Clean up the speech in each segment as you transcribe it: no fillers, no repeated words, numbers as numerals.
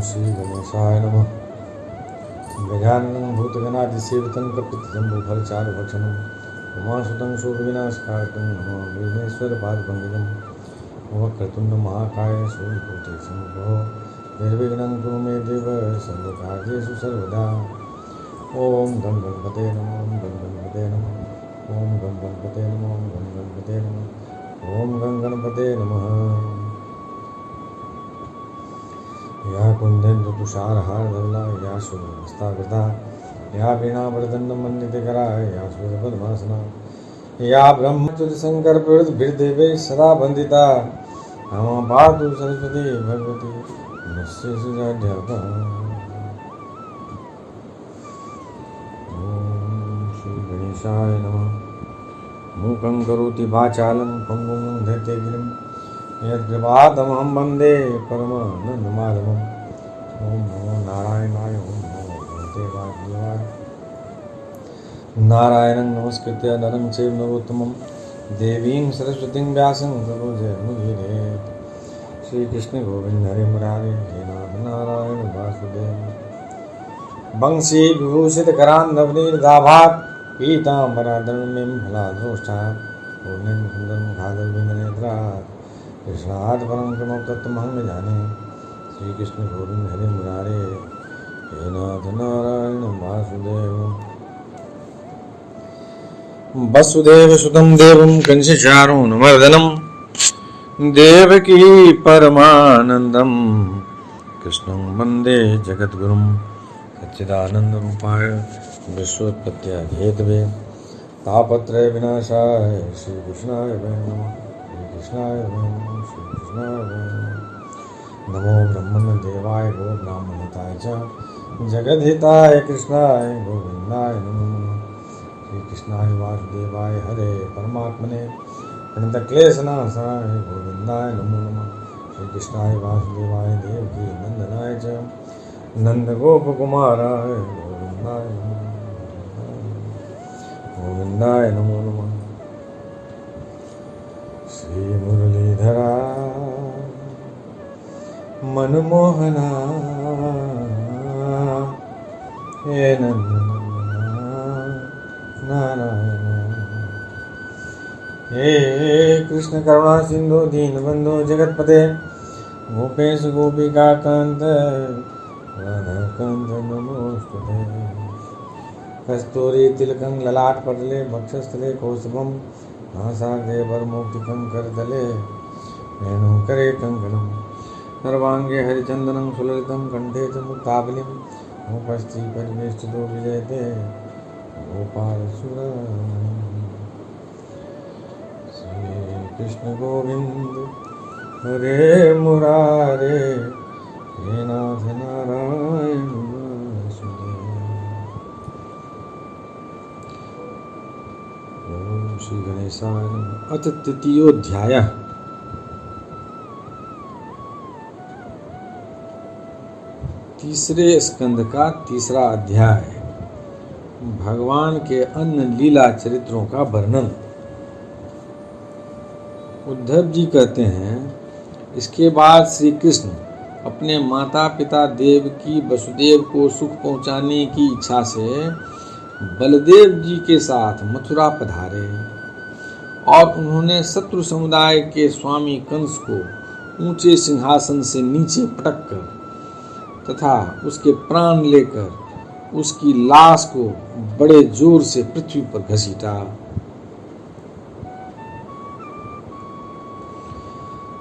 श्री गणेशाय नमः। गजाननं भूतगणाधिसेवितं कपितजम्बूफलचारुभक्षणं उमासुतं शोकविनाशकारकं नमः विघ्नेश्वरपादपङ्कजं वक्रतुण्डमहाकाय सूर्यकोटि समप्रभो निर्विघ्नं कुरु मे देव सर्वकार्येषु सर्वदा। ॐ गं गणपते नमः, ॐ गं गणपते नमः, ॐ गं गणपते नमः, ॐ गं गणपते नमः, ॐ गं गणपते नमः। या कुंदेन्दु तुषारहारधवला या सुहस्ताकृता या वीणावरदण्डमण्डितकरा या सुरपद्मासना या ब्रह्मचर्यशङ्कर प्रवृत्तिभिर्देवै सदा वन्दिता मम पातु सरस्वती भगवती नमस्ते सुजाढ्यापा। ॐ श्री गणेशाय नमः। मूकं करोति वाचालं पङ्गुं धत्ते गिरिं यत्कृपातमहं वन्दे परमानन्दमाधवम्। ॐ नमो नारायणाय, ॐ नमो भगवते वासुदेवाय। नारायणं नमस्कृत्य नरं चैव नरोत्तमं देवीं सरस्वतीं व्यासं ततो जयमुदीरयेत्। श्रीकृष्ण गोविन्द हरे मुरारे हे नाथ नारायण वासुदेव। वंशी विभूषितकरान्नवनीरदाभात् पीताम्बराधरणीं फलाधरोष्ठात् पूर्णेन्दुसुन्दरमुखादरविन्दनेत्रात् कृष्णात् परं किमपि तत्त्वमहं न जाने। श्रीकृष्ण गोविन्द हरे मुरारे हे नाथ नारायण वासुदेव। वसुदेवसुतं देवं कंसचाणूरमर्दनं देवकी परमानन्दं कृष्णं वन्दे जगद्गुरुं सच्चिदानन्दरूपाय विश्वोत्पत्त्यादिहेतवे तापत्रय विनाशाय श्रीकृष्णाय वै नमः। श्रीकृष्णाय वै नमः, श्रीकृष्णाय वै नमः। नमो ब्रह्मण्य देवाय गो ब्राह्मणहिताय च जगद्हिताय कृष्णाय गोविन्दाय नमो नमः। श्रीकृष्णाय वासुदेवाय हरे परमात्मने प्रणतक्लेशनाशाय गोविन्दाय नमो नमः। श्रीकृष्णाय वासुदेवाय देवकी नन्दनाय च नन्दगोपकुमाराय गोविन्दाय नमो नमः, गोविन्दाय नमो नमः। श्री मुरलीधरा मनमोहना हे नन्दनन्दना नारायण। हे कृष्ण करुणा सिंधु दीनबंधु जगतपते गोपेश गोपिकाकांत राधाकांत नमोस्तुते। कस्तूरी तिलकं ललाटपटले वक्षस्थले कौस्तुभं नासाग्रे वरमौक्तिकं करतले वेणुकरे कङ्कणं सर्वाङ्गे हरिचन्दनं सुललितं कण्ठे च मुक्तावलिं उपस्थि परिवेष्टितो विजयते गोपालसुरमणिं। श्रीकृष्ण गोविन्द हरे मुरारे हे नाथ नारायण वासुदेव। ओम श्री गणेशाय नमः। अथ तृतीयोऽध्यायः। तीसरे स्कंद का तीसरा अध्याय भगवान के अन्य लीला चरित्रों का वर्णन। उद्धव जी कहते हैं, इसके बाद श्री कृष्ण अपने माता पिता देवकी वसुदेव को सुख पहुंचाने की इच्छा से बलदेव जी के साथ मथुरा पधारे और उन्होंने शत्रु समुदाय के स्वामी कंस को ऊंचे सिंहासन से नीचे पटक कर तथा उसके प्राण लेकर उसकी लाश को बड़े जोर से पृथ्वी पर घसीटा।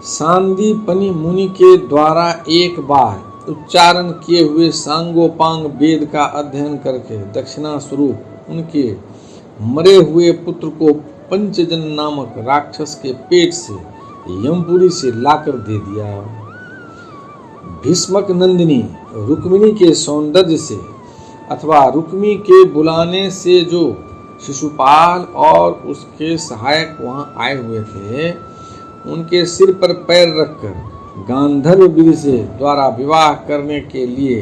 सांदीपनि मुनि के द्वारा एक बार उच्चारण किए हुए सांगोपांग वेद का अध्ययन करके दक्षिणा स्वरूप उनके मरे हुए पुत्र को पंचजन नामक राक्षस के पेट से यमपुरी से लाकर दे दिया। भीष्मक नंदिनी रुक्मिणी के सौंदर्य से अथवा रुक्मी के बुलाने से जो शिशुपाल और उसके सहायक वहां आए हुए थे, उनके सिर पर पैर रखकर गांधर्व विधि से द्वारा विवाह करने के लिए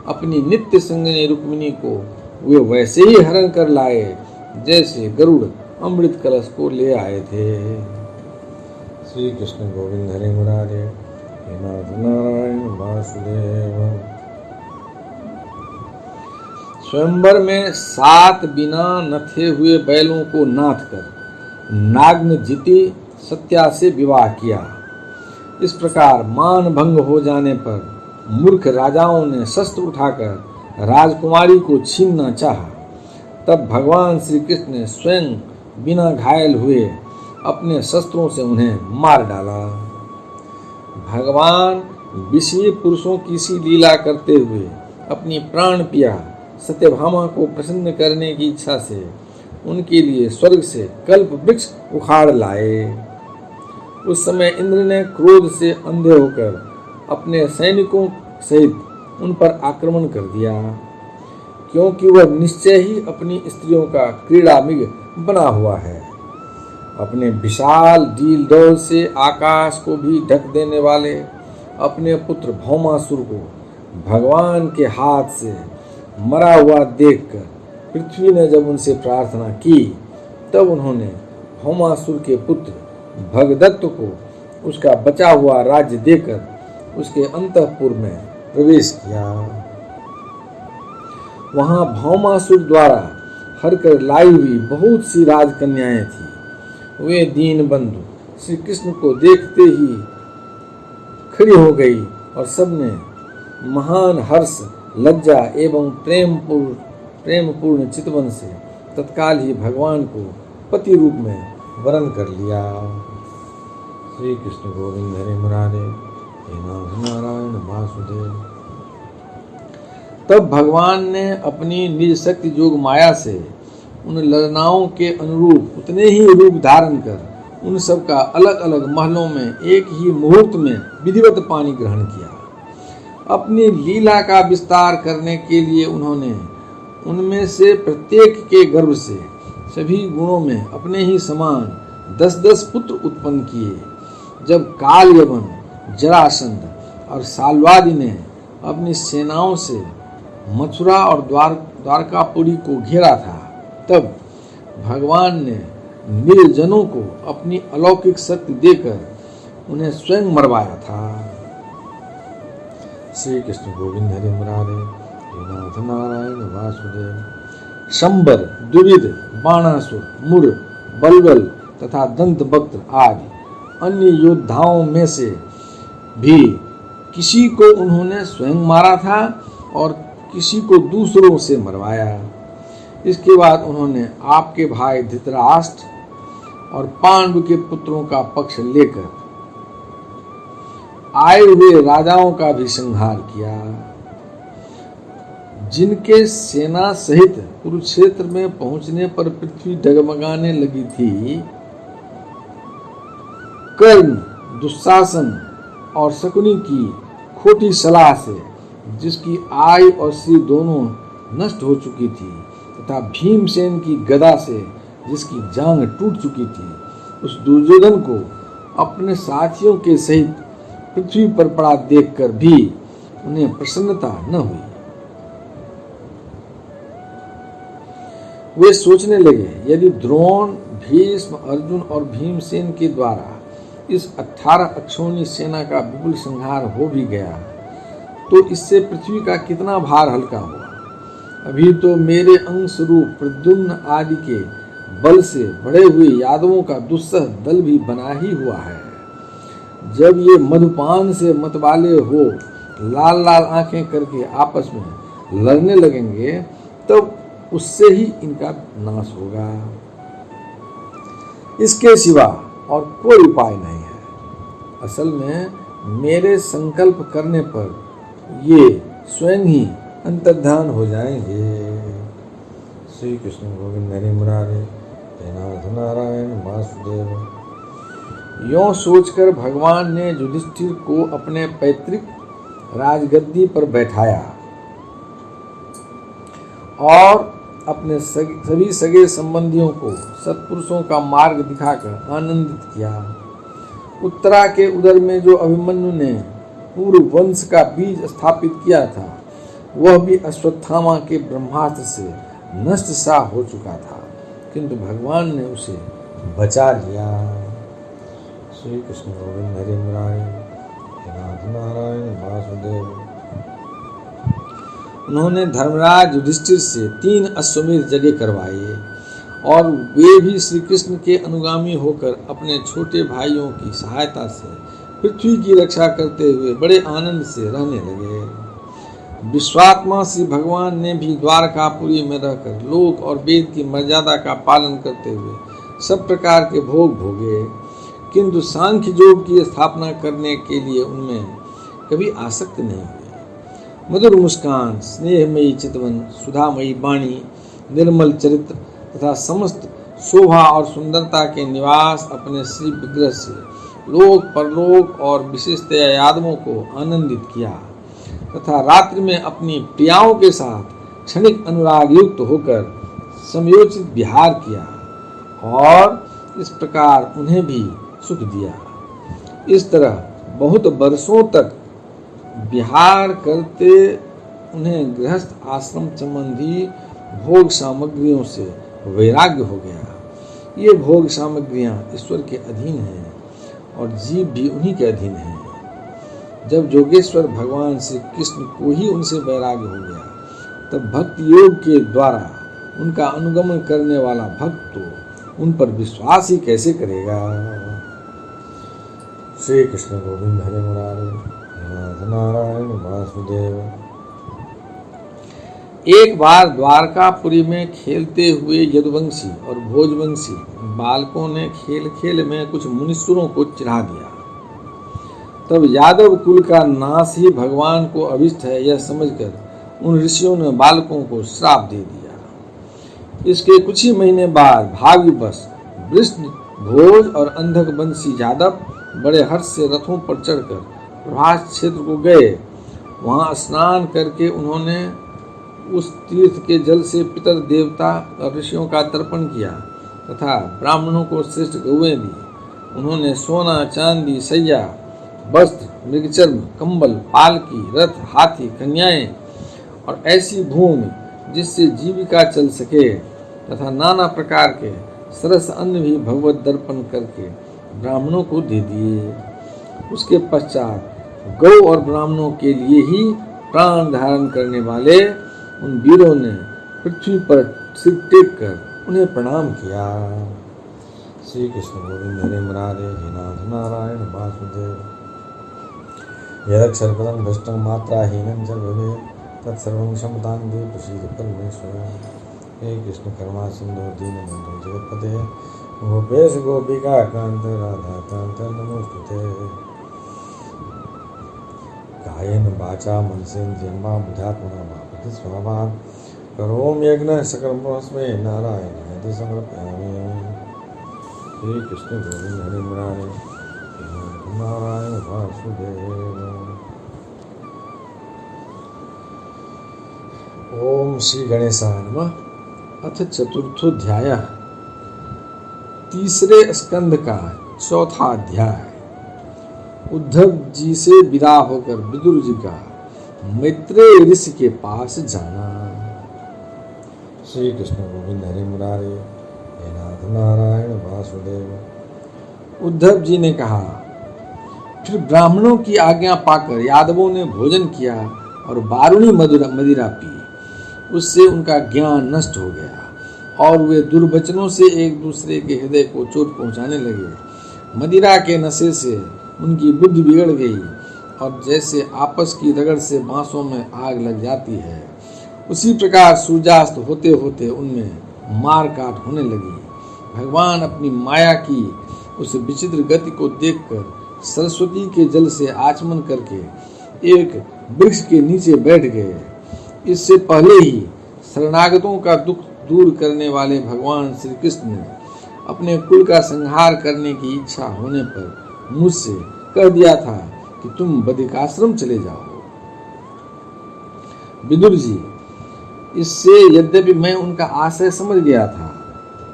अपनी नित्य संगिनी रुक्मिणी को वे वैसे ही हरण कर लाए जैसे गरुड़ अमृत कलश को ले आए थे। श्री कृष्ण गोविंद हरे मुरारे हे नाथ नारायण वासुदेव। स्वयंवर में 7 बिना नथे हुए बैलों को नाथ कर नाग्न जीती सत्या से विवाह किया। इस प्रकार मान भंग हो जाने पर मूर्ख राजाओं ने शस्त्र उठाकर राजकुमारी को छीनना चाहा। तब भगवान श्री कृष्ण ने स्वयं बिना घायल हुए अपने शस्त्रों से उन्हें मार डाला। भगवान विषयी पुरुषों की सी लीला करते हुए अपनी प्राण प्रिया सत्यभामा को प्रसन्न करने की इच्छा से उनके लिए स्वर्ग से कल्प वृक्ष उखाड़ लाए। उस समय इंद्र ने क्रोध से अंधे होकर अपने सैनिकों सहित उन पर आक्रमण कर दिया, क्योंकि वह निश्चय ही अपनी स्त्रियों का क्रीड़ामृग बना हुआ है। अपने विशाल डील डौल से आकाश को भी ढक देने वाले अपने पुत्र भौमासुर को भगवान के हाथ से मरा हुआ देखकर पृथ्वी ने जब उनसे प्रार्थना की, तब उन्होंने भौमासुर के पुत्र भगदत्त को उसका बचा हुआ राज्य देकर उसके अंतःपुर में प्रवेश किया। वहां भौमासुर द्वारा हर कर लाई हुई बहुत सी राजकन्याएं थी। वे दीन बंधु श्री कृष्ण को देखते ही खड़ी हो गई और सबने महान हर्ष, लज्जा एवं प्रेमपूर्ण चितवन से तत्काल ही भगवान को पति रूप में वरण कर लिया। श्री कृष्ण गोविंद हरे मुरारे, हे नाथ नारायण वासुदेव। तब भगवान ने अपनी निज शक्ति जोग माया से उन ललनाओं के अनुरूप उतने ही रूप धारण कर उन सब का अलग अलग महलों में एक ही मुहूर्त में विधिवत पानी ग्रहण किया। अपनी लीला का विस्तार करने के लिए उन्होंने उनमें से प्रत्येक के गर्भ से सभी गुणों में अपने ही समान 10-10 पुत्र उत्पन्न किए। जब काल यवन, जरासंध और साल्वादि ने अपनी सेनाओं से मथुरा और द्वारकापुरी को घेरा था, तब भगवान ने निर्जनों को अपनी अलौकिक शक्ति देकर उन्हें स्वयं मरवाया था। श्री कृष्ण गोविंद हरे मुरारे, हे नाथ नारायण वासुदेव। शंबर, द्विविध, बाणासुर, मुर, बलबल तथा दंतवक्त्र आदि अन्य योद्धाओं में से भी किसी को उन्होंने स्वयं मारा था और किसी को दूसरों से मरवाया। इसके बाद उन्होंने आपके भाई धृतराष्ट्र और पांडु के पुत्रों का पक्ष लेकर आए हुए राजाओं का भी संहार किया। जिनके सेना सहित कुरुक्षेत्र में पहुंचने पर पृथ्वी डगमगाने लगी थी, कर्ण, दुशासन और शकुनी की खोटी सलाह से जिसकी आय और सिर दोनों नष्ट हो चुकी थी, तथा भीमसेन की गदा से जिसकी जांग टूट चुकी थी, उस दुर्योधन को अपने साथियों के सहित पृथ्वी पर पड़ा देखकर भी उन्हें प्रसन्नता न हुई। वे सोचने लगे, यदि द्रोण, भीष्म, अर्जुन और भीमसेन के द्वारा इस 18 अक्षौणी सेना का विपुल संहार हो भी गया, तो इससे पृथ्वी का कितना भार हल्का हुआ। अभी तो मेरे अंश रूप प्रद्युम्न आदि के बल से बढ़े हुए यादवों का दुस्सह दल भी बना ही हुआ है। जब ये मधुपान से मतवाले हो लाल लाल आंखें करके आपस में लड़ने लगेंगे, तब उससे ही इनका नाश होगा। इसके सिवा और कोई उपाय नहीं है। असल में मेरे संकल्प करने पर ये स्वयं ही अंतर्धान हो जाएंगे। श्री कृष्ण गोविंद हरे मुरारे, हे नाथ नारायण वासुदेव। यों सोचकर भगवान ने युधिष्ठिर को अपने पैतृक राजगद्दी पर बैठाया और अपने सभी सगे संबंधियों को सत्पुरुषों का मार्ग दिखाकर आनंदित किया। उत्तरा के उदर में जो अभिमन्यु ने पूर्व वंश का बीज स्थापित किया था, वह भी अश्वत्थामा के ब्रह्मास्त्र से नष्ट सा हो चुका था, किंतु भगवान ने उसे बचा लिया। श्री कृष्ण गोविंद हरे मुरारे, हे नाथ नारायण वासुदेव। उन्होंने धर्मराज युधिष्ठिर से 3 अश्वमेध यज्ञ करवाए और वे भी श्री कृष्ण के अनुगामी होकर अपने छोटे भाइयों की सहायता से पृथ्वी की रक्षा करते हुए बड़े आनंद से रहने लगे। विश्वात्मा श्री भगवान ने भी द्वारकापुरी में रहकर लोक और वेद की मर्यादा का पालन करते हुए सब प्रकार के भोग भोगे, किंतु सांख्य योग की स्थापना करने के लिए उनमें कभी आसक्त नहीं हुए। मधुर मुस्कान, स्नेहमयी चितवन, सुधामयी वाणी, निर्मल चरित्र तथा समस्त शोभा और सुंदरता के निवास अपने श्री विग्रह से लोक परलोक और विशेषतया यादवों को आनंदित किया तथा रात्रि में अपनी प्रियाओं के साथ क्षणिक अनुराग युक्त होकर समयोचित विहार किया और इस प्रकार उन्हें भी सुख दिया। इस तरह बहुत वर्षों तक विहार करते उन्हें गृहस्थ आश्रम संबंधी भोग सामग्रियों से वैराग्य हो गया। ये भोग सामग्रियां ईश्वर के अधीन हैं और जीव भी उन्हीं के अधीन है। जब योगेश्वर भगवान श्री कृष्ण को ही उनसे वैराग्य हो गया, तब भक्ति योग के द्वारा उनका अनुगमन करने वाला भक्त तो उन पर विश्वास ही कैसे करेगा। श्री कृष्ण गोविंद हरे मुरारे, नाथ नारायण वासुदेव। एक बार द्वारकापुरी में खेलते हुए यदुवंशी और भोजवंशी बालकों ने खेल खेल में कुछ मुनीश्वरों को चिढ़ा दिया। तब यादव कुल का नाश ही भगवान को अभिष्ट है यह समझकर उन ऋषियों ने बालकों को श्राप दे दिया। इसके कुछ ही महीने बाद भाग्यवश वृष्ण, भोज और अंधक वंशी यादव बड़े हर्ष से रथों पर चढ़कर प्रभास क्षेत्र को गए। वहां स्नान करके उन्होंने उस तीर्थ के जल से पितर देवता और ऋषियों का तर्पण किया तथा ब्राह्मणों को श्रेष्ठ गौएं दी। उन्होंने सोना, चांदी, सैया, वस्त्र, मृगचर्म, कंबल, पालकी, रथ, हाथी, कन्याएं और ऐसी भूमि जिससे जीविका चल सके तथा नाना प्रकार के सरस अन्न भी भगवत दर्पण करके ब्राह्मणों को दे दिए। उसके पश्चात गौ और ब्राह्मणों के लिए ही प्राण धारण करने वाले उन वीरों ने पृथ्वी पर सिर टेक कर उन्हें प्रणाम किया। श्री कृष्ण गोविंद हरे मुरारे, हे नाथ नारायण वासुदेव। यदक्षरपदं भ्रष्टं मात्राहीनं च भवेत् तत्सर्वं क्षमतां दे प्रसीद परमेश्वर। हे कृष्ण करुणा सिंधु दीनबन्धो जगत्पते गोपेश गोपिका कांत राधा कांत नमोस्तुते। कायेन वाचा मनसेन्द्रियं वा बुद्ध्यात्मना वा स्वभावात् करोमि यज्ञः सकलमस्मै नारायणाय समर्पयामि। श्री कृष्ण गोविंद हरे मुरारे, नारायण वासुदेव। ओम श्री गणेशाय नमः। अथ चतुर्थोध्याय, तीसरे स्कंद का चौथा अध्याय। उद्धव जी से विदा होकर विदुर जी का मैत्रेय ऋषि के पास जाना। श्री कृष्ण गोविंद हरे मुरारे, हे नाथ नारायण वासुदेव। उद्धव जी ने कहा, फिर ब्राह्मणों की आज्ञा पाकर यादवों ने भोजन किया और बारुणी मदिरा पी। उससे उनका ज्ञान नष्ट हो गया और वे दुर्वचनों से एक दूसरे के हृदय को चोट पहुंचाने लगे। मदिरा के नशे से उनकी बुद्धि बिगड़ गई और जैसे आपस की रगड़ से बांसों में आग लग जाती है, उसी प्रकार सूर्यास्त होते होते उनमें मार काट होने लगी। भगवान अपनी माया की उस विचित्र गति को देखकर सरस्वती के जल से आचमन करके एक वृक्ष के नीचे बैठ गए। इससे पहले ही शरणागतों का दुख दूर करने वाले भगवान श्री कृष्ण ने अपने कुल का संहार करने की इच्छा होने पर मुझसे कह दिया था कि तुम बदिकाश्रम चले जाओ। विदुर जी, इससे यद्यपि मैं उनका आशय समझ गया था,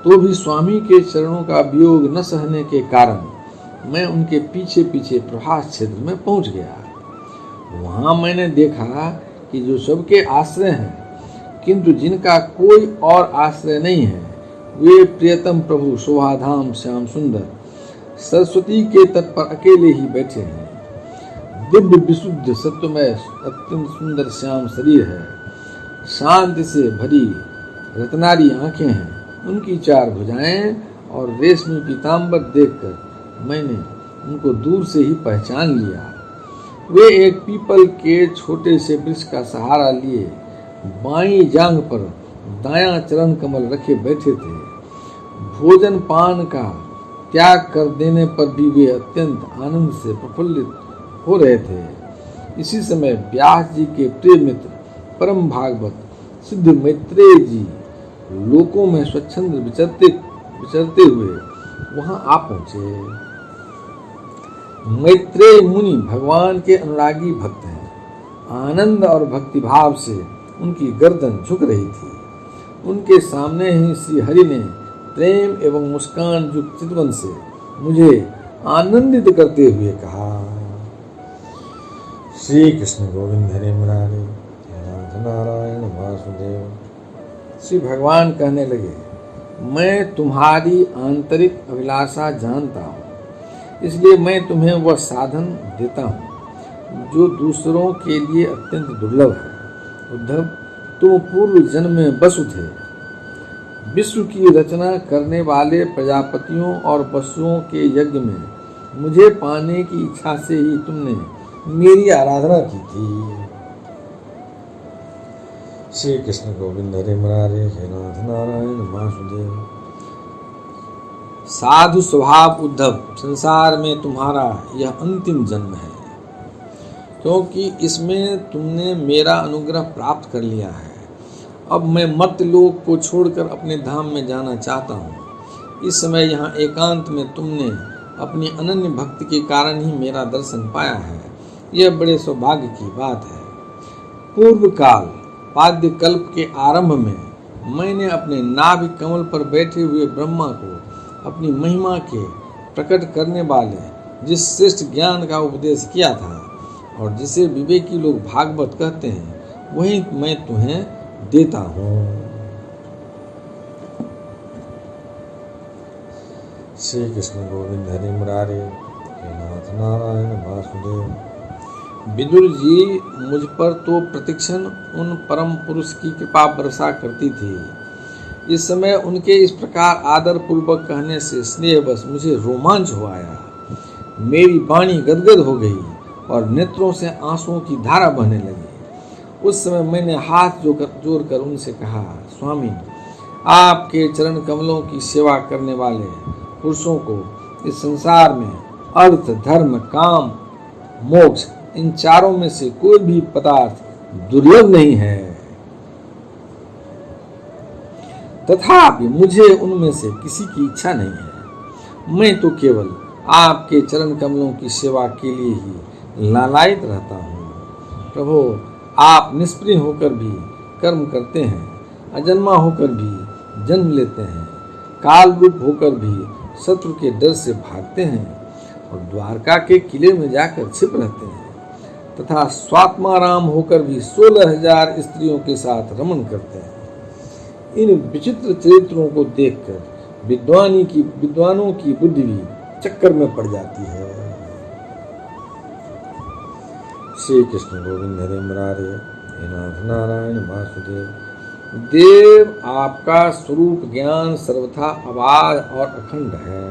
तो भी स्वामी के चरणों का वियोग न सहने के कारण मैं उनके पीछे पीछे प्रभास क्षेत्र में पहुंच गया। वहां मैंने देखा कि जो सबके आश्रय हैं किंतु जिनका कोई और आश्रय नहीं है, वे प्रियतम प्रभु शोभाधाम श्याम सुंदर सरस्वती के तट पर अकेले ही बैठे हैं। दिव्य विशुद्ध सत्वमय अत्यंत सुंदर श्याम शरीर है। शांति से भरी रत्नारी आंखें हैं, उनकी 4 भुजाएं और रेशमी पीताम्बर देखकर मैंने उनको दूर से ही पहचान लिया। वे एक पीपल के छोटे से वृक्ष का सहारा लिए बाईं जांघ पर दायां चरण कमल रखे बैठे थे। भोजन पान का त्याग कर देने पर भी वे अत्यंत आनंद से प्रफुल्लित हो रहे थे। इसी समय व्यास जी के प्रिय मित्र परम भागवत सिद्ध मैत्रेय जी लोकों में स्वच्छंद विचरते हुए वहां आ पहुंचे। मैत्रेय मुनि भगवान के अनुरागी भक्त हैं। आनंद और भक्तिभाव से उनकी गर्दन झुक रही थी। उनके सामने ही श्री हरि ने प्रेम एवं मुस्कान युक्त चितवन से मुझे आनंदित करते हुए कहा, श्री कृष्ण गोविंद हरे मुरारी नारायण वासुदेव। श्री भगवान कहने लगे, मैं तुम्हारी आंतरिक अभिलाषा जानता हूँ, इसलिए मैं तुम्हें वह साधन देता हूँ जो दूसरों के लिए अत्यंत दुर्लभ है। उद्धव, तुम पूर्व जन्म में वसु थे। विश्व की रचना करने वाले प्रजापतियों और पशुओं के यज्ञ में मुझे पाने की इच्छा से ही तुमने मेरी आराधना की थी। श्री कृष्ण गोविंद हरे मुरारे हे नाथ नारायण वासुदेव। साधु स्वभाव उद्धव, संसार में तुम्हारा यह अंतिम जन्म है, क्योंकि इसमें तुमने मेरा अनुग्रह प्राप्त कर लिया है। अब मैं मर्त्य लोक को छोड़कर अपने धाम में जाना चाहता हूँ। इस समय यहाँ एकांत में तुमने अपनी अनन्य भक्ति के कारण ही मेरा दर्शन पाया है। यह बड़े सौभाग्य की बात है। पूर्व काल पाद्य कल्प के आरंभ में मैंने अपने नाभि कमल पर बैठे हुए ब्रह्मा को अपनी महिमा के प्रकट करने वाले जिस श्रेष्ठ ज्ञान का उपदेश किया था और जिसे विवेकी लोग भागवत कहते हैं, वही मैं तुम्हें देता हूँ। श्री कृष्ण गोविंद हरि मुरारे हे नाथ नारायण वासुदेव। विदुर जी मुझ पर तो प्रतिक्षण उन परम पुरुष की कृपा वर्षा करती थी। इस समय उनके इस प्रकार आदर पूर्वक कहने से स्नेहवश मुझे रोमांच हो आया। मेरी वाणी गदगद हो गई और नेत्रों से आंसुओं की धारा बहने लगी। उस समय मैंने हाथ जोड़कर उनसे कहा, स्वामी, आपके चरण कमलों की सेवा करने वाले पुरुषों को इस संसार में अर्थ, धर्म, काम, मोक्ष, इन चारों में से कोई भी पदार्थ दुर्लभ नहीं है। तथापि मुझे उनमें से किसी की इच्छा नहीं है। मैं तो केवल आपके चरण कमलों की सेवा के लिए ही लालायित रहता हूँ। प्रभु, आप निष्प्रिय होकर भी कर्म करते हैं, अजन्मा होकर भी जन्म लेते हैं, काल रूप होकर भी शत्रु के डर से भागते हैं और द्वारका के किले में जाकर छिप रहते हैं तथा स्वात्माराम होकर भी 16,000 स्त्रियों के साथ रमण करते हैं। इन विचित्र चरित्रों को देखकर विद्वानों की बुद्धि भी चक्कर में पड़ जाती है। श्री कृष्ण गोविंद हरे मुरारे हे नाथ नारायण वासुदेव। देव, आपका स्वरूप ज्ञान सर्वथा अबाध और अखंड है।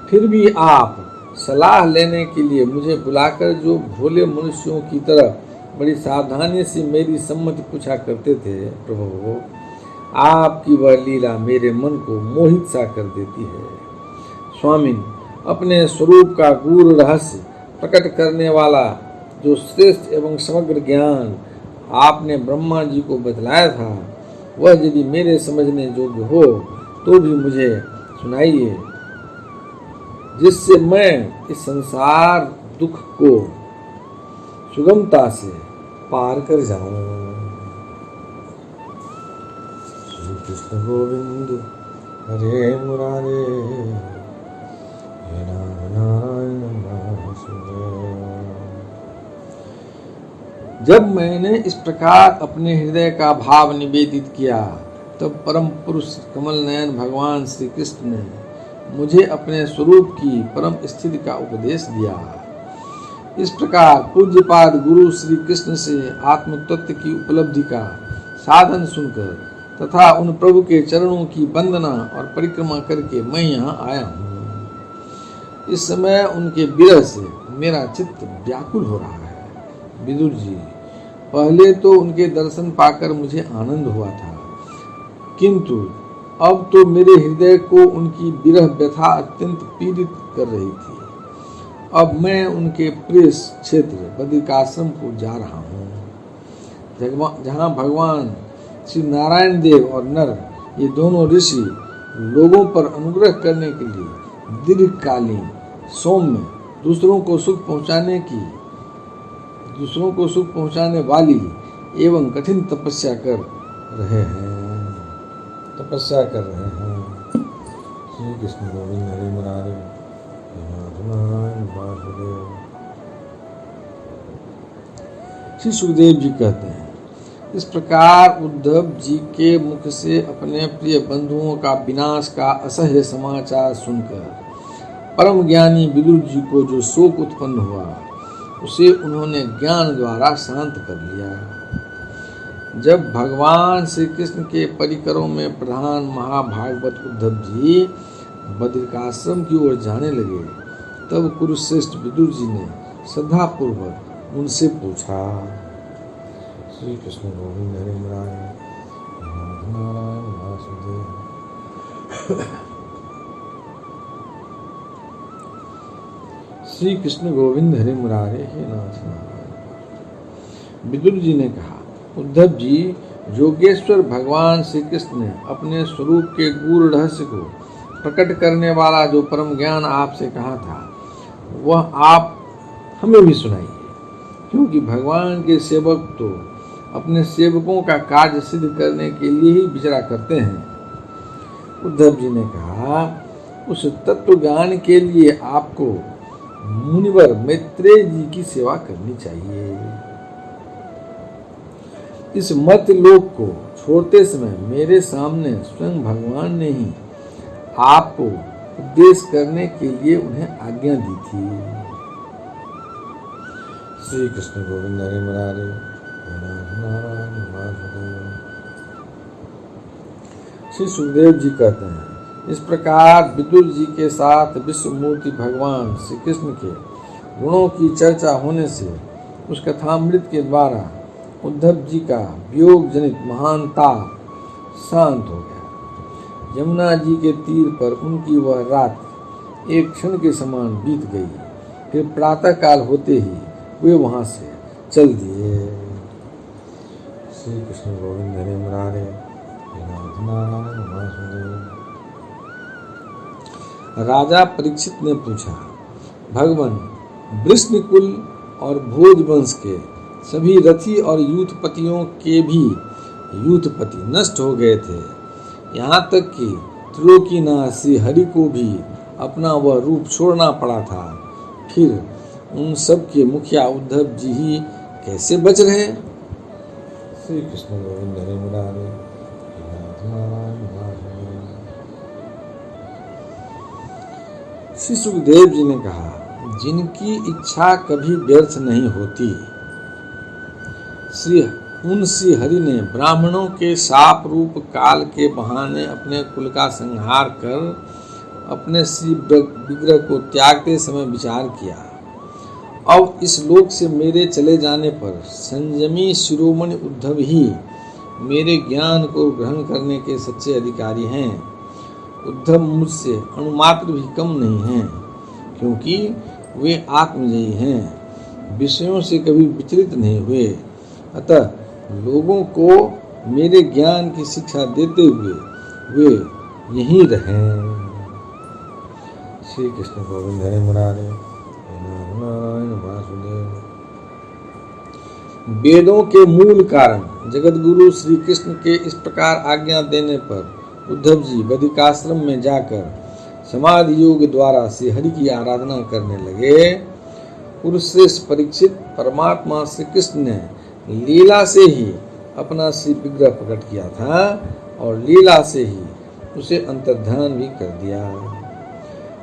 फिर भी आप सलाह लेने के लिए मुझे बुलाकर जो भोले मनुष्यों की तरह बड़ी सावधानी से मेरी सम्मति पूछा करते थे, प्रभु, आपकी वह लीला मेरे मन को मोहित सा कर देती है। स्वामी, अपने स्वरूप का गूढ़ रहस्य प्रकट करने वाला जो श्रेष्ठ एवं समग्र ज्ञान आपने ब्रह्मा जी को बतलाया था, वह यदि मेरे समझने योग्य हो तो भी मुझे सुनाइए, जिससे मैं इस संसार दुख को सुगमता से पार कर जाऊं। श्री कृष्ण गोविंद हरे मुरारे हे नारायण वासुदेव। जब मैंने इस प्रकार अपने हृदय का भाव निवेदित किया, तब परम पुरुष कमल नयन भगवान श्री कृष्ण ने मुझे अपने स्वरूप की परम स्थिति का उपदेश दिया। इस प्रकार पूज्यपाद गुरु श्री कृष्ण से आत्म तत्व की उपलब्धि का साधन सुनकर तथा उन प्रभु के चरणों की वंदना और परिक्रमा करके मैं यहाँ आया हूँ। इस समय उनके विरह से मेरा चित्त व्याकुल हो रहा है। विदुर जी, पहले तो उनके दर्शन पाकर मुझे आनंद हुआ था, किंतु अब तो मेरे हृदय को उनकी विरह व्यथा अत्यंत पीड़ित कर रही थी। अब मैं उनके प्रिय क्षेत्र बद्रिकाश्रम को जा रहा हूँ, जहाँ भगवान श्री नारायण देव और नर, ये दोनों ऋषि लोगों पर अनुग्रह करने के लिए दीर्घकालीन सौम्य दूसरों को सुख पहुँचाने वाली एवं कठिन तपस्या कर रहे हैं। श्री कृष्ण गोविंद हरे मुरारे वासुदेव। श्री सुखदेव जी कहते हैं, इस प्रकार उद्धव जी के मुख से अपने प्रिय बंधुओं का विनाश का असह्य समाचार सुनकर परम ज्ञानी विदुर जी को जो शोक उत्पन्न हुआ, उसे उन्होंने ज्ञान द्वारा शांत कर लिया। जब भगवान श्री कृष्ण के परिकरों में प्रधान महाभागवत उद्धव जी बद्रिकाश्रम की ओर जाने लगे, तब कुरुश्रेष्ठ विदुर जी ने श्रद्धापूर्वक उनसे पूछा। श्री कृष्ण गोविंद हरे मुरारे नारायण वासुदेव। श्री कृष्ण गोविंद हरे मुरारे हे नाथ नारायण। विदुर जी ने कहा, उद्धव जी, योगेश्वर भगवान श्री कृष्ण ने अपने स्वरूप के गूढ़ रहस्य को प्रकट करने वाला जो परम ज्ञान आपसे कहा था, वह आप हमें भी सुनाइए, क्योंकि भगवान के सेवक तो अपने सेवकों का कार्य सिद्ध करने के लिए ही विचरा करते हैं। उद्धव जी ने कहा, उस तत्व ज्ञान के लिए आपको मुनिवर मैत्रेय जी की सेवा करनी चाहिए। इस मर्त्य लोक को छोड़ते समय मेरे सामने स्वयं भगवान ने ही आपको उपदेश करने के लिए उन्हें आज्ञा दी थी। श्री कृष्ण गोविंद हरे मुरारे नारायण वासुदेव। श्री सुखदेव जी कहते हैं, इस प्रकार विदुर जी के साथ विश्वमूर्ति भगवान श्री कृष्ण के गुणों की चर्चा होने से उस कथामृत के द्वारा उद्धव जी का वियोग जनित महान ताप शांत हो गया। यमुना जी के तीर पर उनकी वह रात एक क्षण के समान बीत गई। फिर प्रातः काल होते ही वे वहां से चल दिए। श्री कृष्ण गोविंद हरे मुरारे नारायण वासुदेव। राजा परीक्षित ने पूछा, भगवान, वृष्णिकुल और भोज वंश के सभी रथी और यूथपतियों के भी यूथपति नष्ट हो गए थे, यहाँ तक कि त्रिलोकीनाथ श्री हरि को भी अपना वह रूप छोड़ना पड़ा था। फिर उन सब के मुखिया उद्धव जी ही कैसे बच रहे? श्री कृष्ण गोविंद हरे मुरारे नारायण वासुदेव। श्री सुखदेव जी ने कहा, जिनकी इच्छा कभी व्यर्थ नहीं होती, श्री हरि ने ब्राह्मणों के शाप रूप काल के बहाने अपने कुल का संहार कर अपने श्री विग्रह को त्यागते समय विचार किया। अब इस लोक से मेरे चले जाने पर संयमी शिरोमणि उद्धव ही मेरे ज्ञान को ग्रहण करने के सच्चे अधिकारी हैं। उद्धव मुझसे अणुमात्र भी कम नहीं हैं, क्योंकि वे आत्मजयी हैं, विषयों से कभी विचलित नहीं हुए। अतः लोगों को मेरे ज्ञान की शिक्षा देते हुए वे यहीं रहें। श्री कृष्ण गोविंद हरे मुरारे नारायण वासुदेव। वेदों के मूल कारण जगतगुरु श्री कृष्ण के इस प्रकार आज्ञा देने पर उद्धव जी बद्रिकाश्रम में जाकर समाधि योग द्वारा श्री हरि की आराधना करने लगे। पुरुषश्रेष्ठ परीक्षित, परमात्मा श्री कृष्ण ने लीला से ही अपना श्री विग्रह प्रकट किया था और लीला से ही उसे अंतर्धान भी कर दिया।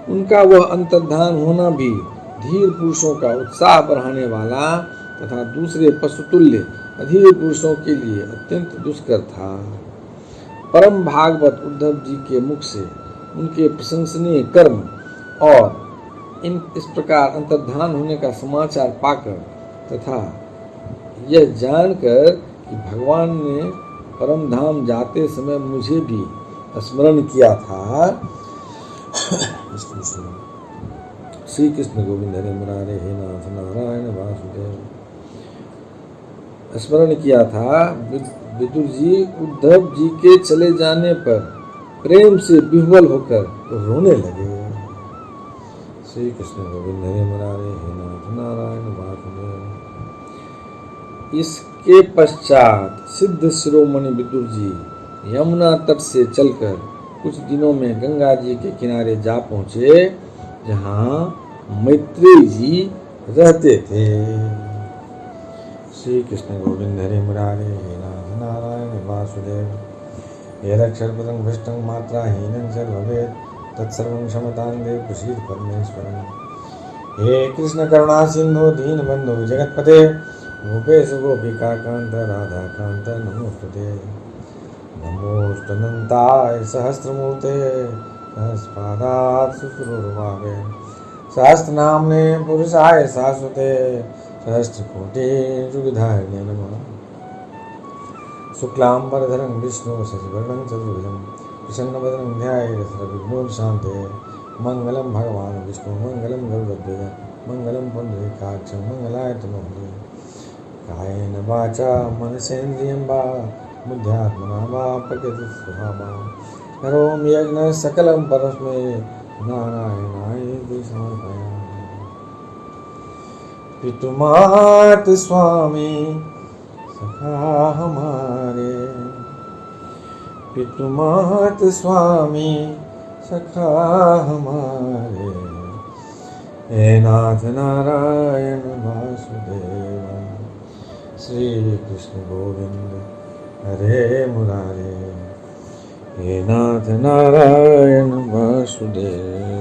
उनका वह अंतर्धान होना भी धीर पुरुषों का उत्साह बढ़ाने वाला तथा दूसरे पशुतुल्य अधीर पुरुषों के लिए अत्यंत दुष्कर था। परम भागवत उद्धव जी के मुख से उनके प्रशंसनीय कर्म और इस प्रकार अंतर्धान होने का समाचार पाकर तथा यह जानकर कि भगवान ने परम धाम जाते समय मुझे भी स्मरण किया था, श्री कृष्ण गोविंद हरे मुरारे हे नाथ नारायण वासुदेव, स्मरण किया था, विदुर जी उद्धव जी के चले जाने पर प्रेम से विह्वल होकर रोने लगे। श्री कृष्ण गोविंद हरे मुरारे हे नाथ नारायण वासुदेव। इसके पश्चात सिद्ध शिरोमणि विदुर जी यमुना तट से चलकर कुछ दिनों में गंगा जी के किनारे जा पहुँचे, जहाँ मैत्रेय जी रहते थे। श्री कृष्ण गोविंद हरे मुरारे हे नाथ नारायण वासुदेव। यदक्षरपदं भ्रष्टं मात्राहीनं च भवेत् तत्सर्वं क्षमतां देव प्रसीद परमेश्वरं। हे कृष्ण करुणा सिंधु दीनबंधु जगत्पते गोपेश गोपिकाकांत राधाकांत नमोस्तुते। नमोस्तुनन्ताय सहस्रमूर्ते सहस्रपादात् शुश्रूषवावे सहस्रनाम्ने पुरुषाय शाश्वते सहस्रकोटि युगधारिणे नमः। शुक्लांबरधरं विष्णु शशिवर्णं चतुर्भुजं प्रसन्नवदनं ध्यायेत् सर्वविघ्नोपशान्ते। मंगलम भगवान विष्णु मंगलम गरुड़ध्वज मंगलम पुंडरीकाक्षं मंगलाय तनोहरे। कायेन वाचा मनसेन्द्रियं वा बुद्ध्यात्मना वा प्रकृतिस्वभावात् करोमि यज्ञं सकलं परस्मै नारायणाय समर्पयामि। पितुमात स्वामी सखा हमारे, पितुमात स्वामी सखा हमारे, हे नाथ नारायण वासुदेव। श्री कृष्ण गोविंद हरे मुरारे, हे नाथ नारायण वासुदेव।